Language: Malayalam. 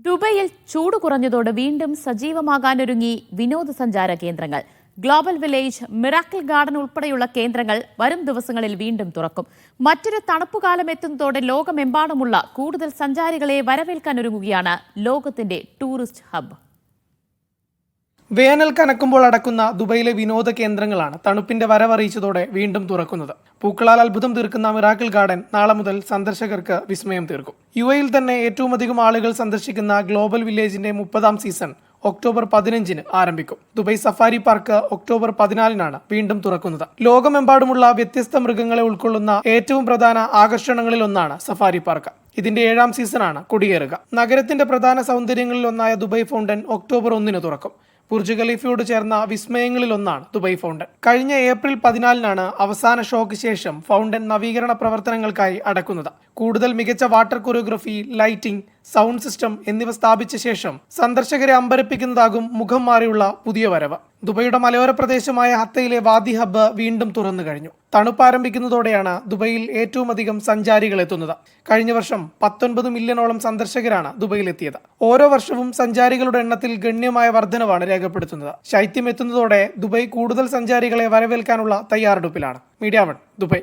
ദുബൈയിൽ ചൂട് കുറഞ്ഞതോടെ വീണ്ടും സജീവമാകാനൊരുങ്ങി വിനോദസഞ്ചാര കേന്ദ്രങ്ങൾ. ഗ്ലോബൽ വില്ലേജ്, മിറാക്കിൾ ഗാർഡൻ ഉൾപ്പെടെയുള്ള കേന്ദ്രങ്ങൾ വരും ദിവസങ്ങളിൽ വീണ്ടും തുറക്കും. മറ്റൊരു തണുപ്പുകാലം എത്തുന്നതോടെ ലോകമെമ്പാടുമുള്ള കൂടുതൽ സഞ്ചാരികളെ വരവേൽക്കാനൊരുങ്ങുകയാണ് ലോകത്തിന്റെ ടൂറിസ്റ്റ് ഹബ്ബ്. വേനൽ കനക്കുമ്പോൾ അടക്കുന്ന ദുബൈയിലെ വിനോദ കേന്ദ്രങ്ങളാണ് തണുപ്പിന്റെ വരവറിയിച്ചതോടെ വീണ്ടും തുറക്കുന്നത്. പൂക്കളാൽ അത്ഭുതം തീർക്കുന്ന മിറാക്കിൾ ഗാർഡൻ നാളെ മുതൽ സന്ദർശകർക്ക് വിസ്മയം തീർക്കും. യുഎയിൽ തന്നെ ഏറ്റവും അധികം ആളുകൾ സന്ദർശിക്കുന്ന ഗ്ലോബൽ വില്ലേജിന്റെ 30ാം സീസൺ ഒക്ടോബർ 15-ന് ആരംഭിക്കും. ദുബൈ സഫാരി പാർക്ക് ഒക്ടോബർ 14-നാണ് വീണ്ടും തുറക്കുന്നത്. ലോകമെമ്പാടുമുള്ള വ്യത്യസ്ത മൃഗങ്ങളെ ഉൾക്കൊള്ളുന്ന ഏറ്റവും പ്രധാന ആകർഷണങ്ങളിൽ ഒന്നാണ് സഫാരി പാർക്ക്. ഇതിന്റെ 7ാം സീസണാണ് കൊടിയേറുക. നഗരത്തിന്റെ പ്രധാന സൗന്ദര്യങ്ങളിൽ ഒന്നായ ദുബൈ ഫൗണ്ടൻ ഒക്ടോബർ 1-ന് തുറക്കും. ബുർജ് ഖലീഫയോട് ചേർന്ന വിസ്മയങ്ങളിൽ ഒന്നാണ് ദുബൈ ഫൗണ്ടൻ. കഴിഞ്ഞ ഏപ്രിൽ 14-നാണ് അവസാന ഷോക്ക് ശേഷം ഫൗണ്ടൻ നവീകരണ പ്രവർത്തനങ്ങൾക്കായി അടക്കുന്നത്. കൂടുതൽ മികച്ച water choreography, lighting, sound system എന്നിവ സ്ഥാപിച്ച ശേഷം സന്ദർശകരെ അമ്പരപ്പിക്കുന്നതാകും മുഖം മാറിയുള്ള പുതിയ വരവ്. ദുബൈയുടെ മലയോര പ്രദേശമായ ഹത്തയിലെ വാദി ഹബ്ബ് വീണ്ടും തുറന്നു കഴിഞ്ഞു. തണുപ്പ് ആരംഭിക്കുന്നതോടെയാണ് ദുബൈയിൽ ഏറ്റവും അധികം സഞ്ചാരികൾ എത്തുന്നത്. കഴിഞ്ഞ വർഷം 19 മില്യണോളം സന്ദർശകരാണ് ദുബൈയിലെത്തിയത്. ഓരോ വർഷവും സഞ്ചാരികളുടെ എണ്ണത്തിൽ ഗണ്യമായ വർധനവാണ് രേഖപ്പെടുത്തുന്നത്. ശൈത്യം എത്തുന്നതോടെ ദുബൈ കൂടുതൽ സഞ്ചാരികളെ വരവേൽക്കാനുള്ള തയ്യാറെടുപ്പിലാണ്. Media 1 Dubai.